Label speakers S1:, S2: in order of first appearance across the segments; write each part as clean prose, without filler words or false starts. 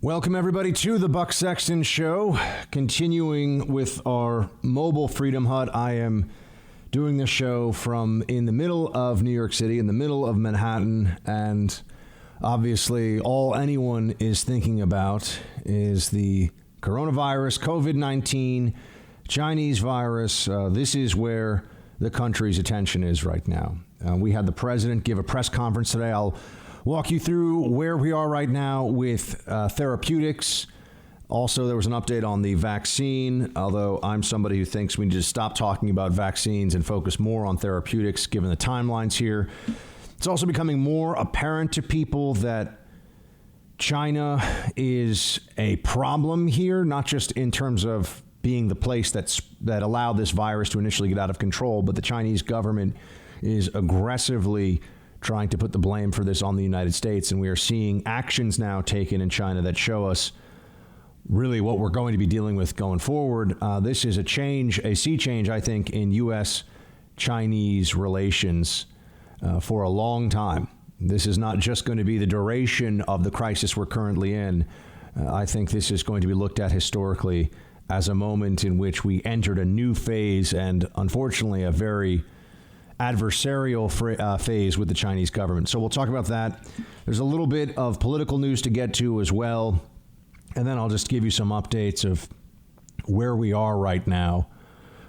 S1: Welcome, everybody, to the Buck Sexton Show. Continuing with our mobile Freedom Hut, I am doing this show from in the middle of New York City, in the middle of Manhattan, and obviously all anyone is thinking about is the coronavirus, COVID-19, Chinese virus. This is where the country's attention is right now. We had the president give a press conference today. I'll walk you through where we are right now with therapeutics. Also, there was an update on the vaccine, although I'm somebody who thinks we need to stop talking about vaccines and focus more on therapeutics, given the timelines here. It's also becoming more apparent to people that China is a problem here, not just in terms of being the place that allowed this virus to initially get out of control, but the Chinese government is aggressively trying to put the blame for this on the United States. And we are seeing actions now taken in China that show us really what we're going to be dealing with going forward. This is a sea change, I think, in U.S.-Chinese relations for a long time. This is not just going to be the duration of the crisis we're currently in. I think this is going to be looked at historically as a moment in which we entered a new phase and, unfortunately, a very adversarial phase with the Chinese government. So we'll talk about that. There's a little bit of political news to get to as well. And then I'll just give you some updates of where we are right now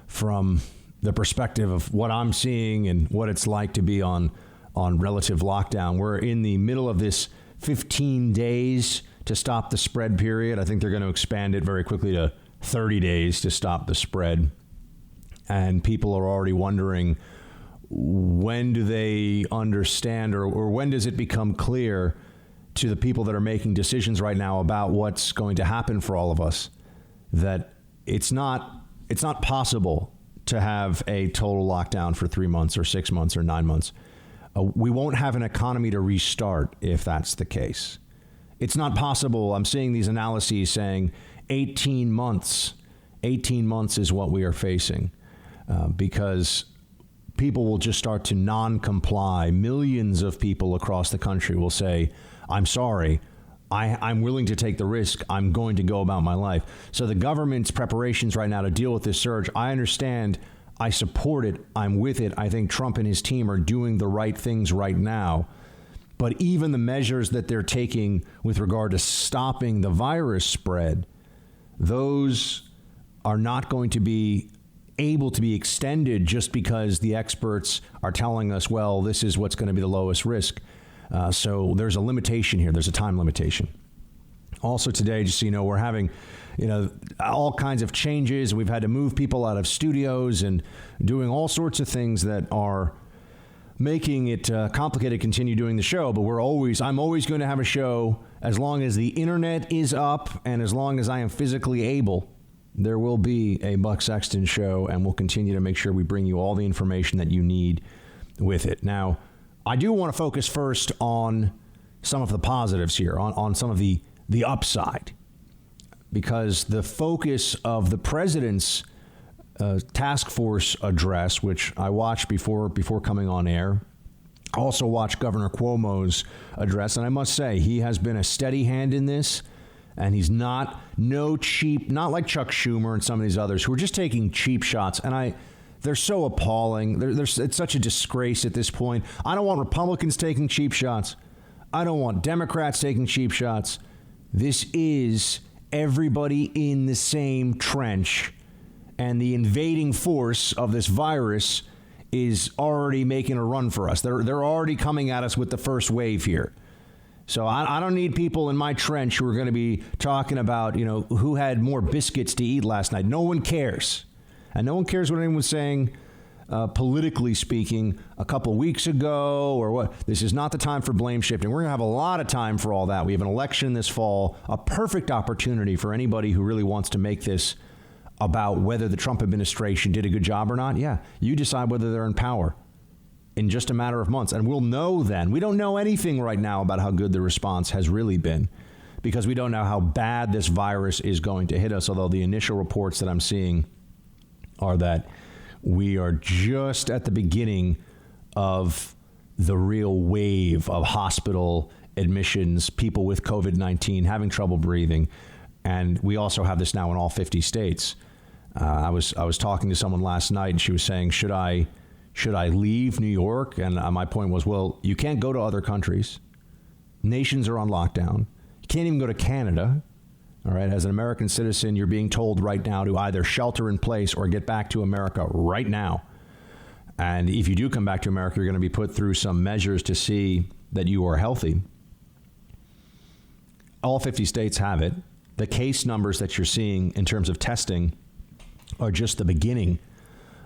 S1: from the perspective of what I'm seeing and what it's like to be on relative lockdown. We're in the middle of this 15 days to stop the spread period. I think they're going to expand it very quickly to 30 days to stop the spread. And people are already wondering, when do they understand or when does it become clear to the people that are making decisions right now about what's going to happen for all of us that it's not possible to have a total lockdown for 3 months or 6 months or 9 months. We won't have an economy to restart if that's the case. It's not possible. I'm seeing these analyses saying 18 months. 18 months is what we are facing because people will just start to non-comply. Millions of people across the country will say, I'm sorry, I'm willing to take the risk. I'm going to go about my life. So the government's preparations right now to deal with this surge, I understand. I support it. I'm with it. I think Trump and his team are doing the right things right now. But even the measures that they're taking with regard to stopping the virus spread, those are not going to be able to be extended just because the experts are telling us, well, this is what's going to be the lowest risk. So there's a limitation here. There's a time limitation. Also today, just so you know, we're having, all kinds of changes. We've had to move people out of studios and doing all sorts of things that are making it complicated to continue doing the show. But I'm always going to have a show as long as the internet is up and as long as I am physically able. There will be a Buck Sexton show, and we'll continue to make sure we bring you all the information that you need with it. Now, I do want to focus first on some of the positives here, on some of the upside, because the focus of the president's task force address, which I watched before coming on air, I also watched Governor Cuomo's address, and I must say, he has been a steady hand in this. And he's not like Chuck Schumer and some of these others who are just taking cheap shots. And they're so appalling. It's such a disgrace at this point. I don't want Republicans taking cheap shots. I don't want Democrats taking cheap shots. This is everybody in the same trench. And the invading force of this virus is already making a run for us. They're already coming at us with the first wave here. So I don't need people in my trench who are going to be talking about, who had more biscuits to eat last night. No one cares. And no one cares what anyone was saying, politically speaking, a couple weeks ago or what. This is not the time for blame shifting. We're going to have a lot of time for all that. We have an election this fall, a perfect opportunity for anybody who really wants to make this about whether the Trump administration did a good job or not. Yeah, you decide whether they're in power in just a matter of months. And we'll know then. We don't know anything right now about how good the response has really been because we don't know how bad this virus is going to hit us, although the initial reports that I'm seeing are that we are just at the beginning of the real wave of hospital admissions, people with COVID-19 having trouble breathing. And we also have this now in all 50 states. I was talking to someone last night, and she was saying, should I leave New York? And my point was, well, you can't go to other countries. Nations are on lockdown. You can't even go to Canada. All right. As an American citizen, you're being told right now to either shelter in place or get back to America right now. And if you do come back to America, you're going to be put through some measures to see that you are healthy. All 50 states have it. The case numbers that you're seeing in terms of testing are just the beginning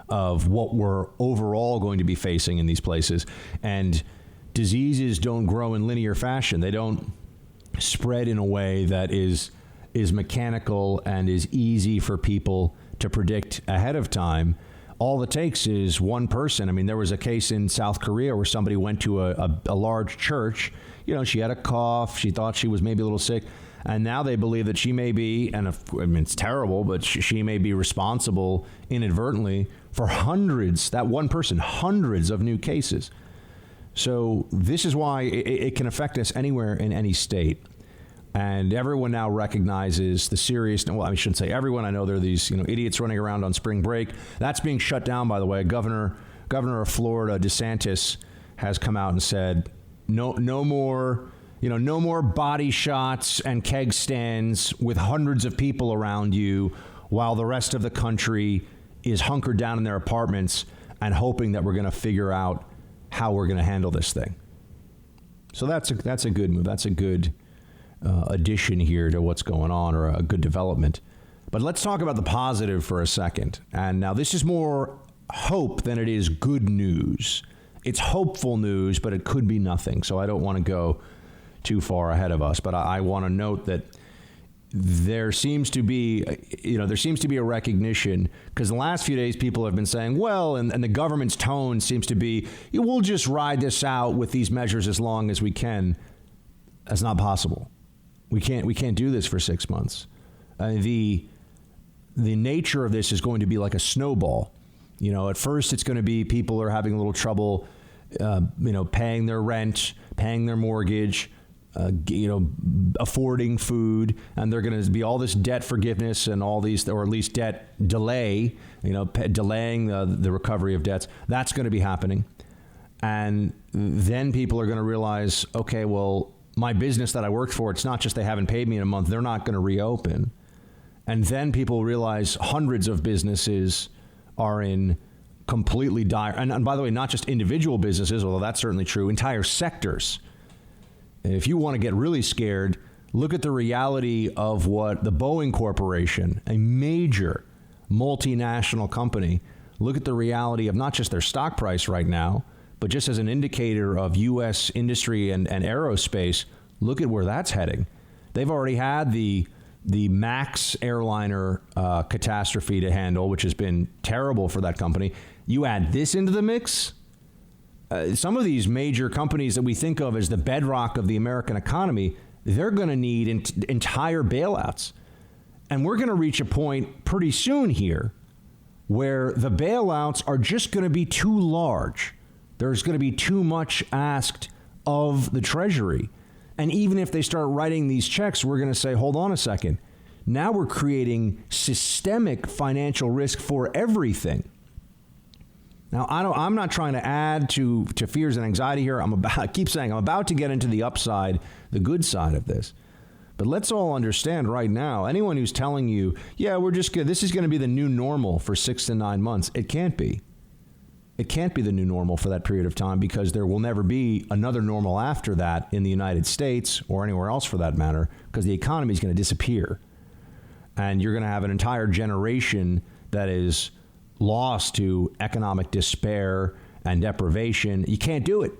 S1: of what we're overall going to be facing in these places. And diseases don't grow in linear fashion. They don't spread in a way that is mechanical and is easy for people to predict ahead of time. All it takes is one person. I mean, there was a case in South Korea where somebody went to a large church. You know, she had a cough. She thought she was maybe a little sick. And now they believe that she may be, and I mean, it's terrible, but she may be responsible inadvertently for hundreds of new cases. So this is why it can affect us anywhere in any state. And everyone now recognizes the seriousness. Well, I shouldn't say everyone. I know there are these idiots running around on spring break. That's being shut down, by the way. Governor of Florida, DeSantis, has come out and said no more. No more body shots and keg stands with hundreds of people around you while the rest of the country is hunkered down in their apartments and hoping that we're going to figure out how we're going to handle this thing. So that's a good move. That's a good addition here to what's going on, or a good development. But let's talk about the positive for a second. And now this is more hope than it is good news. It's hopeful news, but it could be nothing. So I don't want to go too far ahead of us, but I want to note that there seems to be a recognition, because the last few days people have been saying, well, and the government's tone seems to be, we'll just ride this out with these measures as long as we can. That's not possible. We can't do this for 6 months. The nature of this is going to be like a snowball. At first it's going to be people are having a little trouble, paying their rent, paying their mortgage, affording food, and they're going to be all this debt forgiveness and all these, or at least debt delay, delaying the recovery of debts. That's going to be happening. And then people are going to realize, okay, well, my business that I worked for, it's not just they haven't paid me in a month, they're not going to reopen. And then people realize hundreds of businesses are in completely dire, and by the way, not just individual businesses, although that's certainly true, entire sectors. If you want to get really scared, look at the reality of what the Boeing Corporation, a major multinational company, look at the reality of not just their stock price right now, but just as an indicator of U.S. industry and aerospace. Look at where that's heading. They've already had the MAX airliner catastrophe to handle, which has been terrible for that company. You add this into the mix. Some of these major companies that we think of as the bedrock of the American economy, they're going to need entire bailouts. And we're going to reach a point pretty soon here where the bailouts are just going to be too large. There's going to be too much asked of the Treasury. And even if they start writing these checks, we're going to say, hold on a second. Now we're creating systemic financial risk for everything. Now, I'm not trying to add to fears and anxiety here. I keep saying I'm about to get into the upside, the good side of this. But let's all understand right now, anyone who's telling you, yeah, this is going to be the new normal for 6 to 9 months, it can't be. It can't be the new normal for that period of time, because there will never be another normal after that in the United States or anywhere else for that matter, because the economy is going to disappear. And you're going to have an entire generation that is lost to economic despair and deprivation. You can't do it.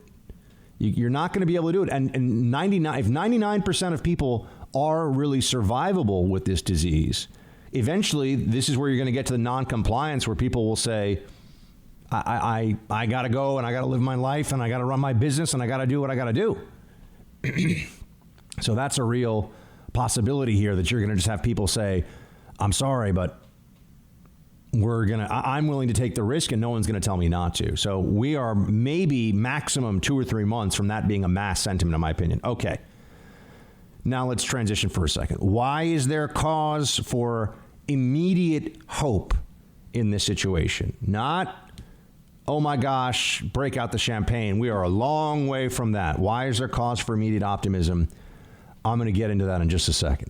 S1: You're not going to be able to do it. And if 99% of people are really survivable with this disease, eventually this is where you're going to get to the non-compliance, where people will say, I got to go and I got to live my life and I got to run my business and I got to do what I got to do. So that's a real possibility here, that you're going to just have people say, I'm sorry, but I'm willing to take the risk and no one's going to tell me not to. So we are maybe maximum 2 or 3 months from that being a mass sentiment, in my opinion. Okay. Now let's transition for a second. Why is there cause for immediate hope in this situation? Not, oh my gosh, break out the champagne. We are a long way from that. Why is there cause for immediate optimism? I'm going to get into that in just a second.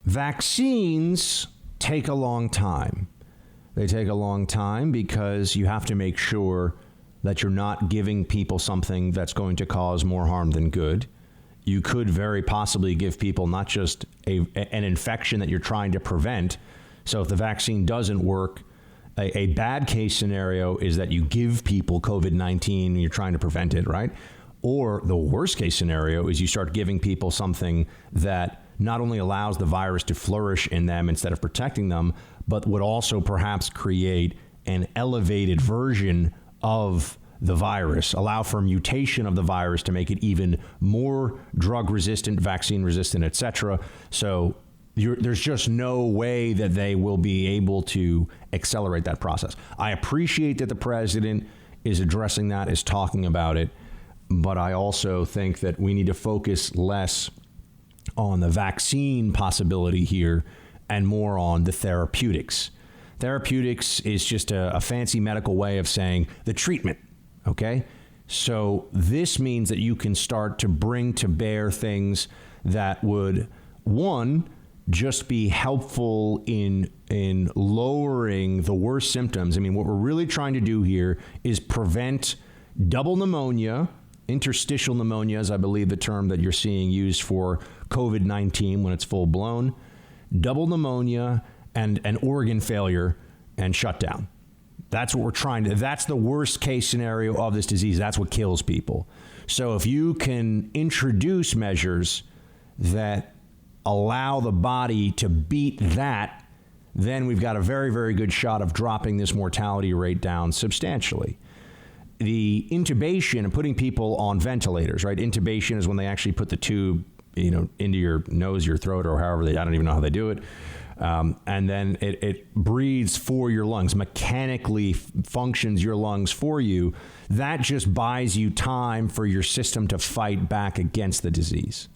S1: Vaccines take a long time. They take a long time because you have to make sure that you're not giving people something that's going to cause more harm than good. You could very possibly give people not just an infection that you're trying to prevent. So if the vaccine doesn't work, a bad case scenario is that you give people COVID-19 and you're trying to prevent it, right? Or the worst case scenario is you start giving people something that not only allows the virus to flourish in them instead of protecting them, but would also perhaps create an elevated version of the virus, allow for mutation of the virus to make it even more drug resistant, vaccine resistant, et cetera. So there's just no way that they will be able to accelerate that process. I appreciate that the president is addressing that, is talking about it, but I also think that we need to focus less on the vaccine possibility here and more on the therapeutics. Therapeutics is just a fancy medical way of saying the treatment, okay? So this means that you can start to bring to bear things that would, one, just be helpful in lowering the worst symptoms. I mean, what we're really trying to do here is prevent double pneumonia. Interstitial pneumonia is, I believe, the term that you're seeing used for COVID-19 when it's full blown, double pneumonia and an organ failure and shutdown. That's what we're trying to, that's the worst case scenario of this disease. That's what kills people. So if you can introduce measures that allow the body to beat that, then we've got a very, very good shot of dropping this mortality rate down substantially. The intubation and putting people on ventilators, right? Intubation is when they actually put the tube, into your nose, your throat, or however I don't even know how they do it. And then it breathes for your lungs, mechanically functions your lungs for you. That just buys you time for your system to fight back against the disease.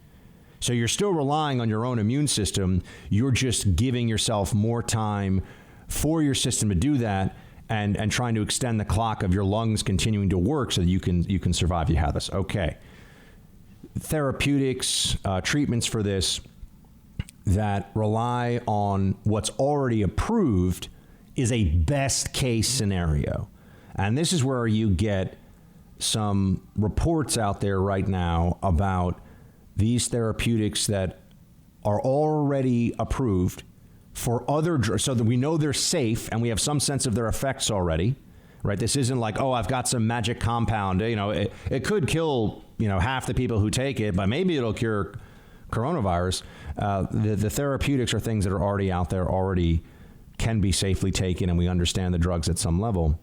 S1: So you're still relying on your own immune system. You're just giving yourself more time for your system to do that, and trying to extend the clock of your lungs continuing to work so that you can survive. You have this. Okay. Therapeutics, treatments for this that rely on what's already approved is a best case scenario. And this is where you get some reports out there right now about these therapeutics that are already approved for other drugs, so that we know they're safe and we have some sense of their effects already, right? This isn't like, oh, I've got some magic compound. It could kill, half the people who take it, but maybe it'll cure coronavirus. The therapeutics are things that are already out there, already can be safely taken, and we understand the drugs at some level.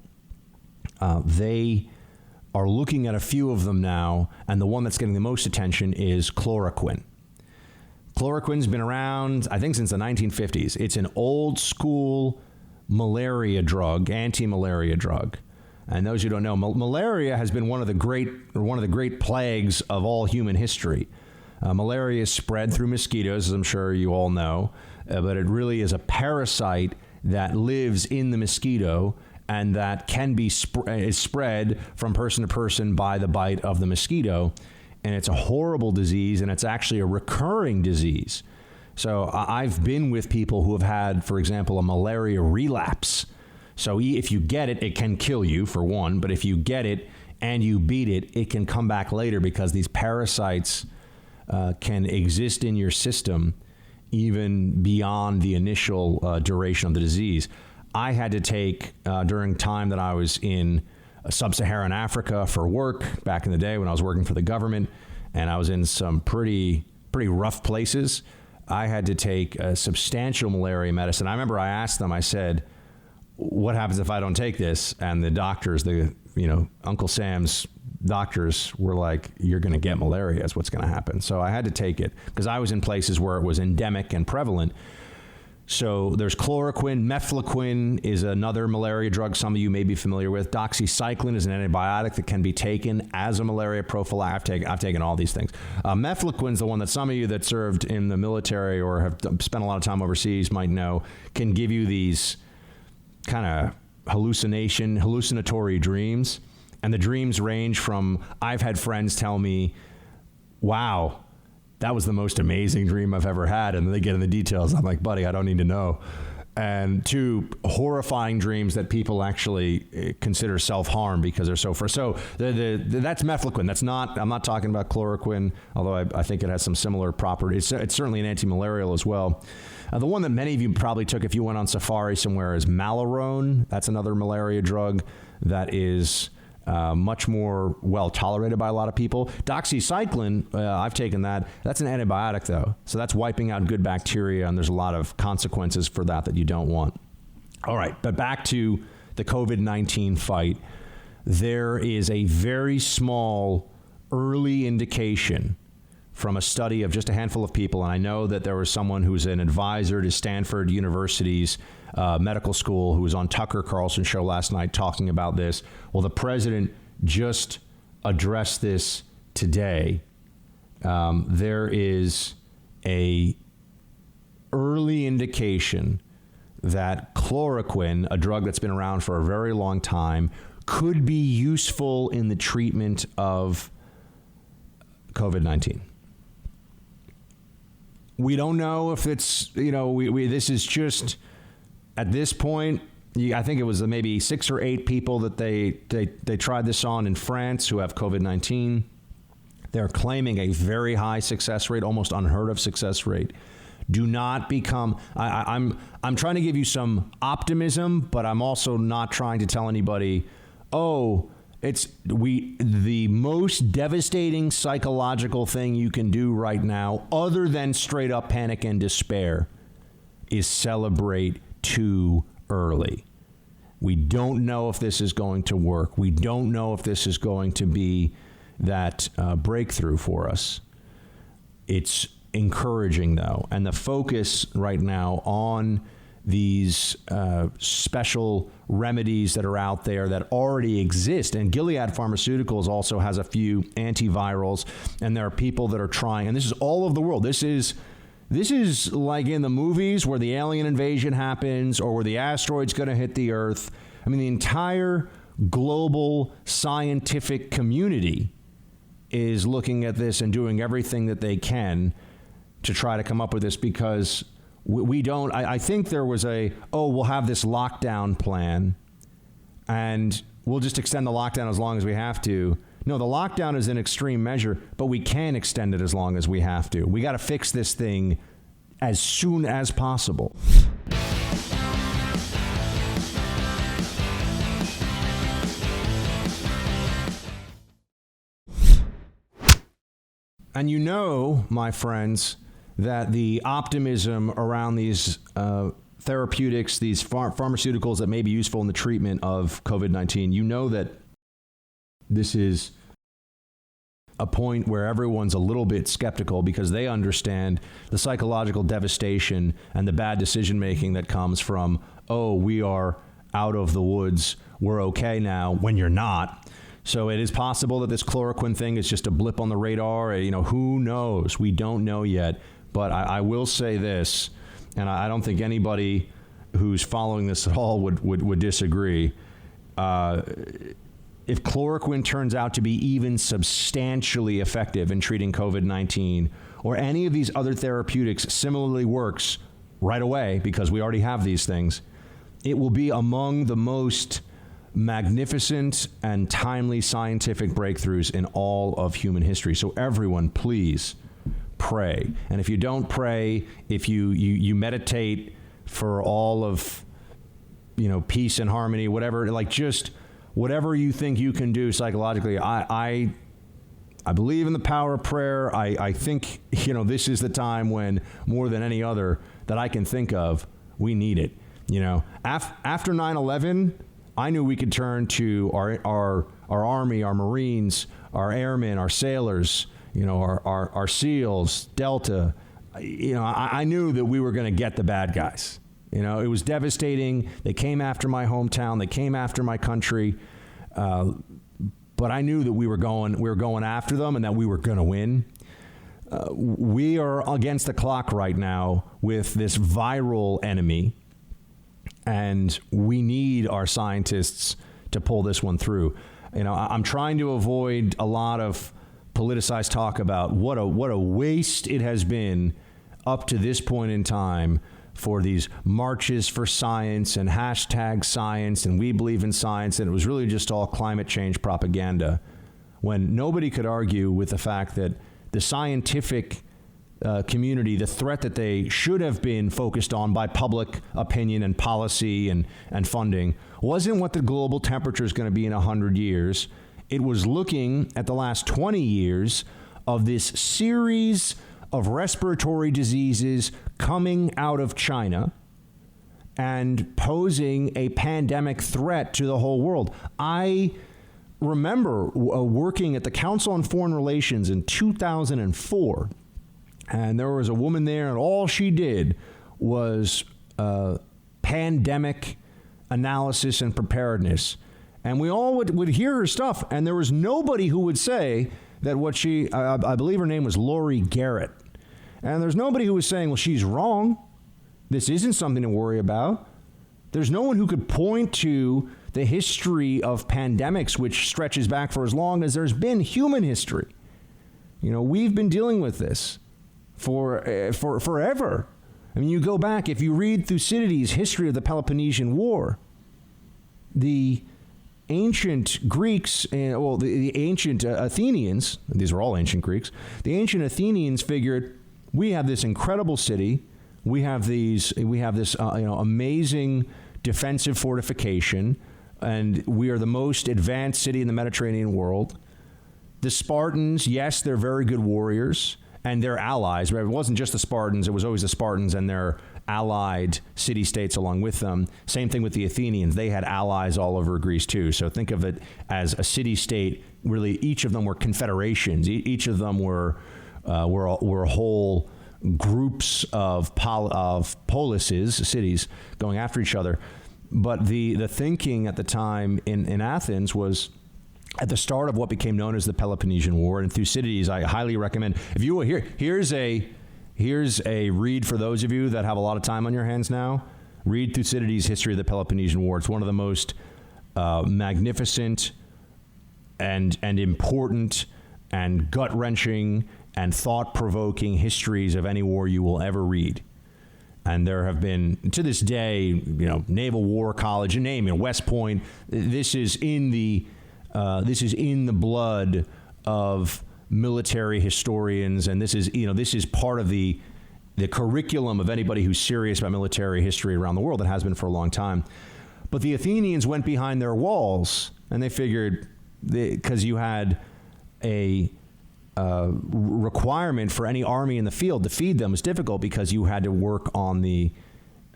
S1: They are looking at a few of them now, and the one that's getting the most attention is chloroquine. Chloroquine's been around, I think, since the 1950s. It's an old school malaria drug, anti-malaria drug. And those who don't know, malaria has been one of the great plagues of all human history. Malaria is spread through mosquitoes, as I'm sure you all know, but it really is a parasite that lives in the mosquito and that can be is spread from person to person by the bite of the mosquito. And it's a horrible disease, and it's actually a recurring disease. So I've been with people who have had, for example, a malaria relapse. So if you get it, it can kill you, for one. But if you get it and you beat it, it can come back later because these parasites can exist in your system even beyond the initial duration of the disease. I had to take, during time that I was in sub-Saharan Africa for work back in the day when I was working for the government, and I was in some pretty rough places, I had to take a substantial malaria medicine. I remember I asked them, I said, what happens if I don't take this? And the doctors, Uncle Sam's doctors were like, you're going to get malaria is what's going to happen. So I had to take it because I was in places where it was endemic and prevalent. So there's chloroquine. Mefloquine is another malaria drug some of you may be familiar with. Doxycycline is an antibiotic that can be taken as a malaria prophylactic. I've taken all these things. Mefloquine is the one that some of you that served in the military or have spent a lot of time overseas might know can give you these kind of hallucinatory dreams. And the dreams range from, I've had friends tell me, wow, that was the most amazing dream I've ever had. And then they get in the details. I'm like, buddy, I don't need to know. And to horrifying dreams that people actually consider self-harm because they're so first. So that's mefloquine. That's not, I'm not talking about chloroquine, although I think it has some similar properties. It's certainly an anti-malarial as well. The one that many of you probably took if you went on safari somewhere is Malarone. That's another malaria drug that is much more well tolerated by a lot of people. Doxycycline, I've taken that. That's an antibiotic, though. So that's wiping out good bacteria, and there's a lot of consequences for that you don't want. All right, but back to the COVID-19 fight. There is a very small early indication from a study of just a handful of people, and I know that there was someone who's an advisor to Stanford University's medical school who was on Tucker Carlson's show last night talking about this. Well, the president just addressed this today. There is a early indication that chloroquine, a drug that's been around for a very long time, could be useful in the treatment of COVID-19. We don't know if it's, this is just, at this point, I think it was maybe 6 or 8 people that they tried this on in France who have COVID-19. They're claiming a very high success rate, almost unheard of success rate. Do not become, I'm trying to give you some optimism, but I'm also not trying to tell anybody, the most devastating psychological thing you can do right now, other than straight up panic and despair, is celebrate too early. We don't know if this is going to work. We don't know if this is going to be that breakthrough for us. It's encouraging, though. And the focus right now on these special remedies that are out there that already exist. And Gilead Pharmaceuticals also has a few antivirals, and there are people that are trying, and this is all over the world. This is like in the movies where the alien invasion happens or where the asteroid's going to hit the Earth. I mean, the entire global scientific community is looking at this and doing everything that they can to try to come up with this, because we don't, I think there was we'll have this lockdown plan and we'll just extend the lockdown as long as we have to. No, the lockdown is an extreme measure, but we can extend it as long as we have to. We got to fix this thing as soon as possible. And my friends, that the optimism around these therapeutics, these pharmaceuticals that may be useful in the treatment of COVID-19, that this is a point where everyone's a little bit skeptical because they understand the psychological devastation and the bad decision making that comes from, we are out of the woods, we're okay now, when you're not. So it is possible that this chloroquine thing is just a blip on the radar. Who knows? We don't know yet. But I will say this, and I don't think anybody who's following this at all would disagree. If chloroquine turns out to be even substantially effective in treating COVID-19, or any of these other therapeutics similarly works right away, because we already have these things, it will be among the most magnificent and timely scientific breakthroughs in all of human history. So everyone, please pray. And if you don't pray, if you meditate for all of, peace and harmony, whatever, just whatever you think you can do psychologically. I believe in the power of prayer. I think, this is the time when, more than any other that I can think of, we need it. After 9/11, I knew we could turn to our Army, our Marines, our airmen, our sailors, our SEALs, Delta, I knew that we were going to get the bad guys. It was devastating. They came after my hometown. They came after my country. But I knew that we were going after them and that we were going to win. We are against the clock right now with this viral enemy, and we need our scientists to pull this one through. I'm trying to avoid a lot of politicized talk about what a waste it has been up to this point in time for these marches for science and hashtag science and we believe in science, and it was really just all climate change propaganda, when nobody could argue with the fact that the scientific community, the threat that they should have been focused on by public opinion and policy and funding, wasn't what the global temperature is going to be in 100 years. It was looking at the last 20 years of this series of respiratory diseases coming out of China and posing a pandemic threat to the whole world. I remember working at the Council on Foreign Relations in 2004, and there was a woman there, and all she did was pandemic analysis and preparedness. And we all would hear her stuff, and there was nobody who would say that what she, I believe her name was Lori Garrett, and there's nobody who was saying, well, she's wrong. This isn't something to worry about. There's no one who could point to the history of pandemics, which stretches back for as long as there's been human history. We've been dealing with this for forever. I mean, you go back, if you read Thucydides' history of the Peloponnesian War, the ancient Greeks, the ancient Athenians, these are all ancient Greeks, the ancient Athenians figured, we have this incredible city, we have this amazing defensive fortification, and we are the most advanced city in the Mediterranean world. The Spartans, yes, they're very good warriors, and they're allies. Right? It wasn't just the Spartans, it was always the Spartans and their allied city-states along with them. Same thing with the Athenians. They had allies all over Greece too. So think of it as a city-state. Really, each of them were confederations. Each of them were whole groups of polises, cities, going after each other. But the thinking at the time in Athens was, at the start of what became known as the Peloponnesian War, and Thucydides, I highly recommend. If you will, here's a read for those of you that have a lot of time on your hands now. Read Thucydides' History of the Peloponnesian War. It's one of the most magnificent and important and gut-wrenching and thought-provoking histories of any war you will ever read. And there have been, to this day, Naval War College, you name it, West Point. This is in the blood of military historians, and this is part of the curriculum of anybody who's serious about military history around the world. It has been for a long time. But the Athenians went behind their walls, and they figured, because you had a requirement for any army in the field to feed them was difficult, because you had to work on the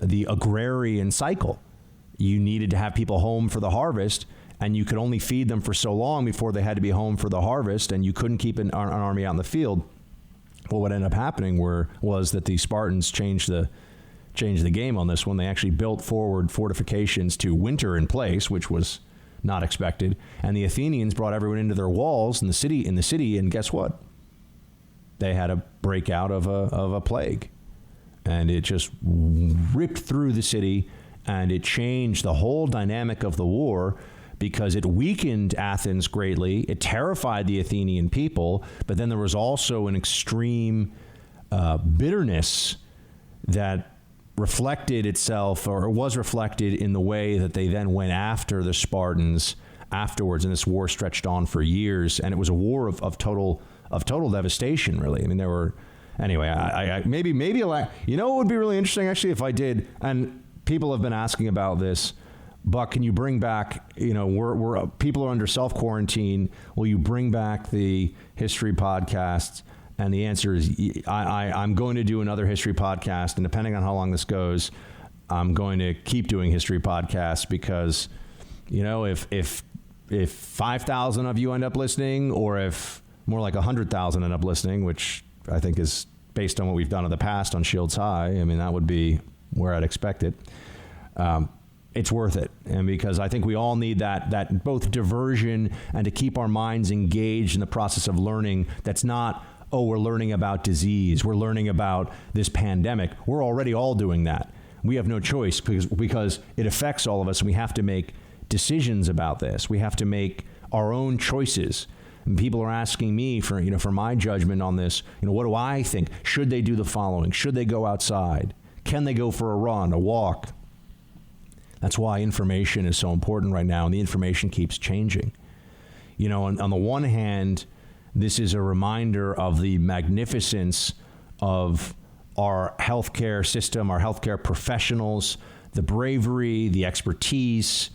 S1: agrarian cycle. You needed to have people home for the harvest, and you could only feed them for so long before they had to be home for the harvest, and you couldn't keep an army out in the field. Well, what ended up happening was that the Spartans changed the game on this one. They actually built forward fortifications to winter in place, which was not expected. And the Athenians brought everyone into their walls in the city, and guess what? They had a breakout of a plague, and it just ripped through the city, and it changed the whole dynamic of the war, because it weakened Athens greatly. It terrified the Athenian people, but then there was also an extreme bitterness that reflected itself, or was reflected in the way that they then went after the Spartans afterwards, and this war stretched on for years, and it was a war of total devastation, really. I mean, there were, anyway, I maybe a lot. What would be really interesting, actually, if I did, and people have been asking about this, Buck, can you bring back, we're people are under self-quarantine, will you bring back the history podcasts? And the answer is, I'm going to do another history podcast, and depending on how long this goes, I'm going to keep doing history podcasts, because, if 5,000 of you end up listening, or if more like 100,000 end up listening, which I think is based on what we've done in the past on Shields High, I mean, that would be where I'd expect it. It's worth it. And because I think we all need that both diversion and to keep our minds engaged in the process of learning. That's not, oh, we're learning about disease. We're learning about this pandemic. We're already all doing that. We have no choice because it affects all of us, and we have to make decisions about this. We have to make our own choices. And people are asking me for my judgment on this. What do I think? Should they do the following? Should they go outside? Can they go for a run, a walk? That's why information is so important right now, and the information keeps changing. On the one hand, this is a reminder of the magnificence of our healthcare system, our healthcare professionals, the bravery, the expertise,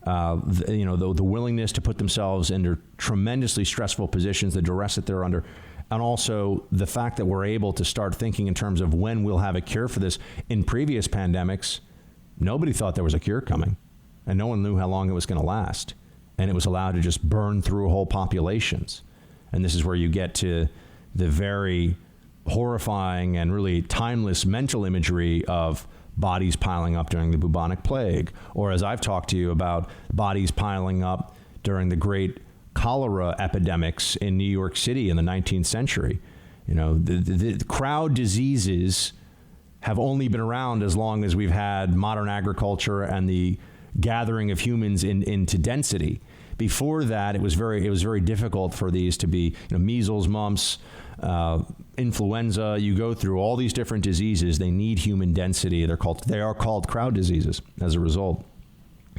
S1: the willingness to put themselves under tremendously stressful positions, the duress that they're under, and also the fact that we're able to start thinking in terms of when we'll have a cure for this. In previous pandemics, nobody thought there was a cure coming, and no one knew how long it was going to last, and it was allowed to just burn through whole populations. And this is where you get to the very horrifying and really timeless mental imagery of bodies piling up during the bubonic plague, or as I've talked to you about, bodies piling up during the great cholera epidemics in New York City in the 19th century. The crowd diseases have only been around as long as we've had modern agriculture and the gathering of humans into density. Before that, it was very difficult for these to be measles, mumps, influenza. You go through all these different diseases. They need human density. They are called crowd diseases as a result.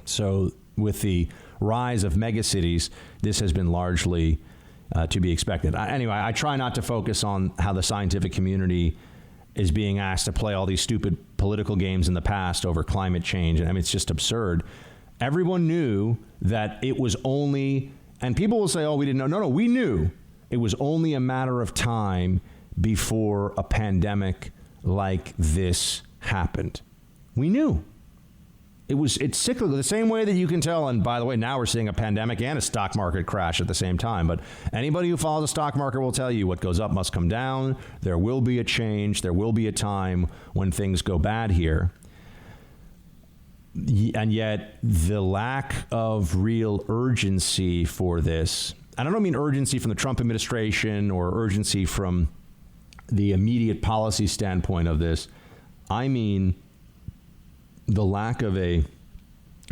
S1: So with the rise of megacities, this has been largely to be expected. Anyway, I try not to focus on how the scientific community is being asked to play all these stupid political games in the past over climate change. And I mean, it's just absurd. Everyone knew that it was only, and people will say, oh, we didn't know. No, we knew it was only a matter of time before a pandemic like this happened. We knew. It's cyclical, the same way that you can tell. And by the way, now we're seeing a pandemic and a stock market crash at the same time. But anybody who follows the stock market will tell you what goes up must come down. There will be a change. There will be a time when things go bad here. And yet the lack of real urgency for this, and I don't mean urgency from the Trump administration or urgency from the immediate policy standpoint of this. I mean the lack of a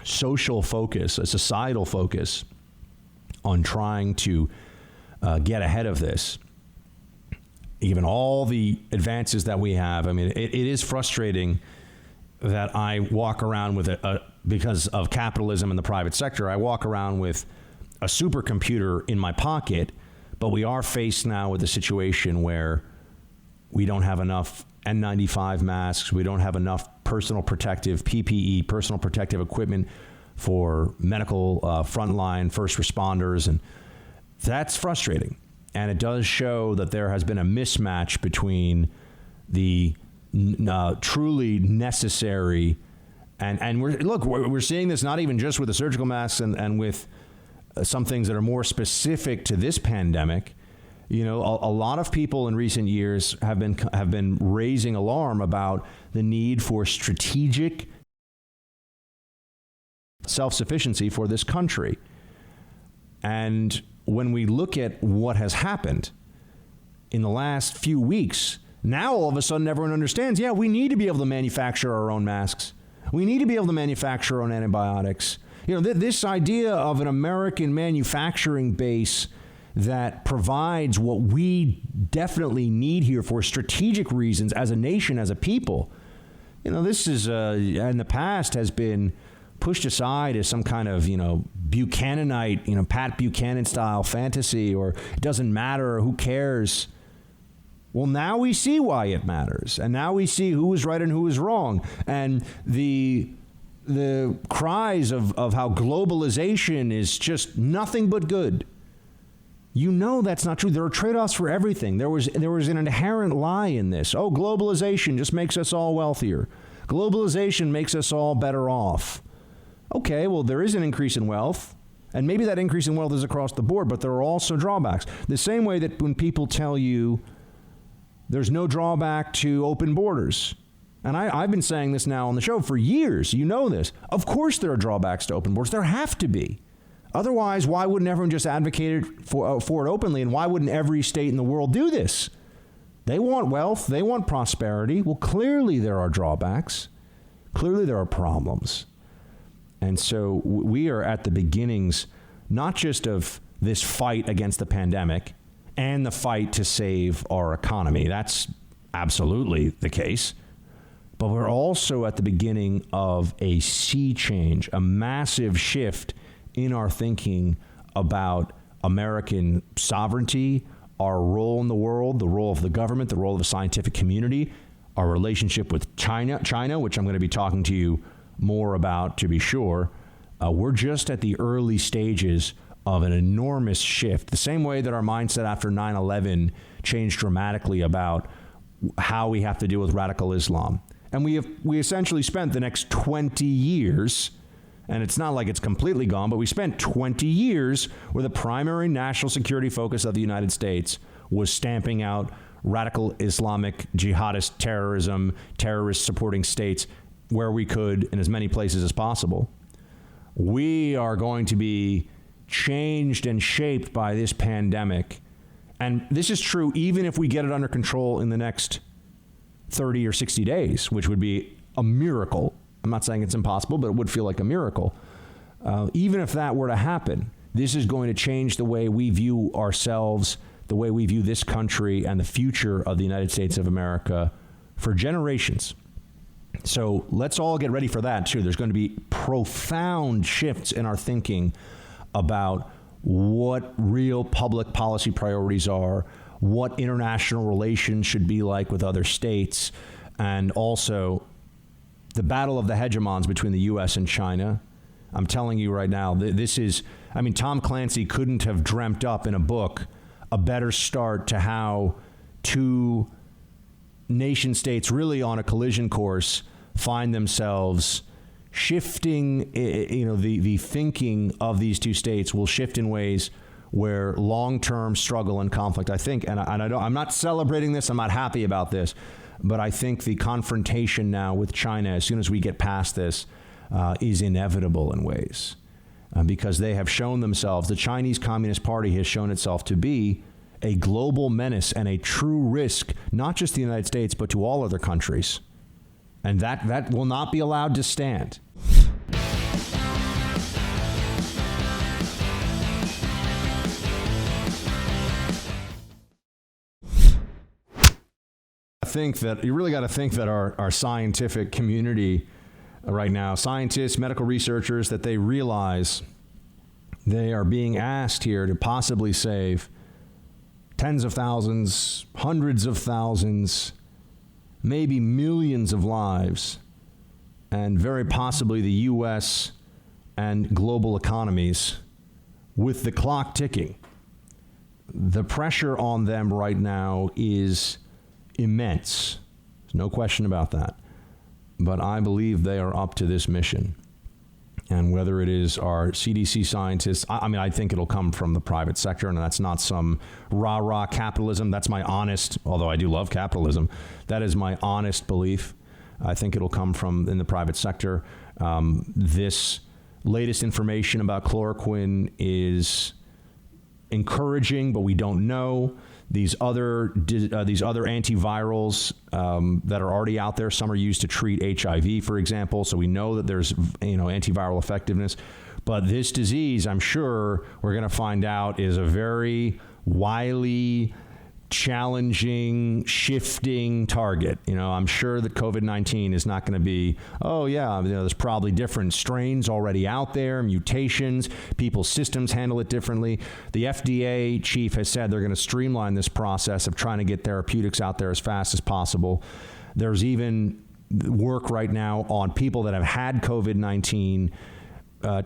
S1: social focus, a societal focus on trying to get ahead of this. Even all the advances that we have, I mean, it is frustrating that I walk around with because of capitalism in the private sector, I walk around with a supercomputer in my pocket, but we are faced now with a situation where we don't have enough N95 masks. We don't have enough personal protective PPE, personal protective equipment for medical frontline first responders. And that's frustrating. And it does show that there has been a mismatch between the truly necessary and we're seeing this not even just with the surgical masks and with some things that are more specific to this pandemic. A lot of people in recent years have been raising alarm about the need for strategic self-sufficiency for this country. And when we look at what has happened in the last few weeks, now all of a sudden everyone understands, we need to be able to manufacture our own masks. We need to be able to manufacture our own antibiotics. This idea of an American manufacturing base that provides what we definitely need here for strategic reasons as a nation, as a people. This is, in the past, has been pushed aside as some kind of, Buchananite, Pat Buchanan style fantasy, or it doesn't matter, who cares. Well, now we see why it matters. And now we see who was right and who was wrong. And the cries of how globalization is just nothing but good. That's not true. There are trade-offs for everything. There was an inherent lie in this. Oh, globalization just makes us all wealthier. Globalization makes us all better off. Okay, well, there is an increase in wealth, and maybe that increase in wealth is across the board, but there are also drawbacks. The same way that when people tell you There's no drawback to open borders. And I've been saying this now on the show for years. You know this. Of course there are drawbacks to open borders. There have to be. Otherwise, why wouldn't everyone just advocate for it openly? And why wouldn't every state in the world do this? They want wealth. They want prosperity. Well, clearly there are drawbacks. Clearly there are problems. And so we are at the beginnings, not just of this fight against the pandemic and the fight to save our economy. That's absolutely the case. But we're also at the beginning of a sea change, a massive shift in our thinking about American sovereignty, our role in the world, the role of the government, the role of the scientific community, our relationship with China, which I'm going to be talking to you more about, to be sure. We're just at the early stages of an enormous shift, the same way that our mindset after 9/11 changed dramatically about how we have to deal with radical Islam. And we essentially spent the next 20 years, and it's not like it's completely gone, but we spent 20 years where the primary national security focus of the United States was stamping out radical Islamic jihadist terrorism, terrorist supporting states where we could in as many places as possible. We are going to be changed and shaped by this pandemic. And this is true even if we get it under control in the next 30 or 60 days, which would be a miracle. I'm not saying it's impossible, but it would feel like a miracle. Even if that were to happen, this is going to change the way we view ourselves, the way we view this country and the future of the United States of America for generations. So let's all get ready for that, too. There's going to be profound shifts in our thinking about what real public policy priorities are, what international relations should be like with other states, and also the battle of the hegemons between the U.S. and China. I'm telling you right now, this is, Tom Clancy couldn't have dreamt up in a book a better start to how two nation states really on a collision course find themselves shifting. The thinking of these two states will shift in ways where long-term struggle and conflict, I think, I'm not celebrating this, I'm not happy about this, but I think the confrontation now with China, as soon as we get past this, is inevitable in ways. Because they have shown themselves, the Chinese Communist Party has shown itself to be a global menace and a true risk, not just the United States, but to all other countries. And that will not be allowed to stand. You really got to think that our scientific community right now, scientists, medical researchers, that they realize they are being asked here to possibly save tens of thousands, hundreds of thousands, maybe millions of lives, and very possibly the U.S. and global economies with the clock ticking. The pressure on them right now is immense. There's no question about that. But I believe they are up to this mission. And whether it is our CDC scientists, I think it'll come from the private sector, and that's not some rah-rah capitalism. That's my honest, although I do love capitalism, that is my honest belief. I think it'll come from in the private sector. This latest information about chloroquine is encouraging, but we don't know. These other antivirals that are already out there, some are used to treat HIV, for example. So we know that there's antiviral effectiveness. But this disease, I'm sure we're going to find out, is a very wily, challenging, shifting target. I'm sure that COVID-19 is not going to be, there's probably different strains already out there, mutations, people's systems handle it differently. The FDA chief has said they're going to streamline this process of trying to get therapeutics out there as fast as possible. There's even work right now on people that have had COVID-19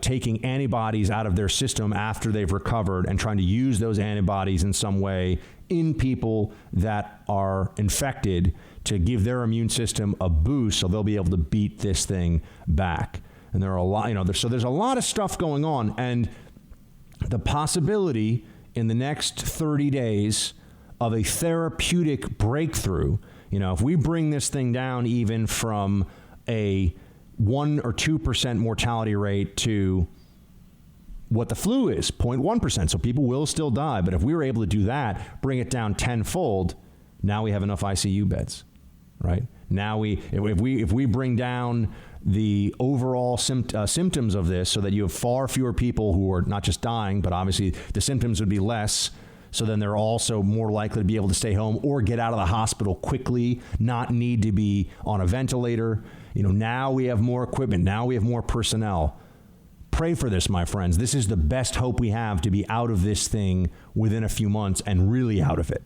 S1: taking antibodies out of their system after they've recovered and trying to use those antibodies in some way in people that are infected to give their immune system a boost so they'll be able to beat this thing back. And there are a lot, so there's a lot of stuff going on. And the possibility in the next 30 days of a therapeutic breakthrough, if we bring this thing down even from a 1 or 2% mortality rate to what the flu is, 0.1%. So people will still die. But if we were able to do that, bring it down tenfold, now we have enough ICU beds, right? Now if we bring down the overall symptoms of this so that you have far fewer people who are not just dying, but obviously the symptoms would be less. So then they're also more likely to be able to stay home or get out of the hospital quickly, not need to be on a ventilator. Now we have more equipment. Now we have more personnel. Pray for this, my friends. This is the best hope we have to be out of this thing within a few months and really out of it.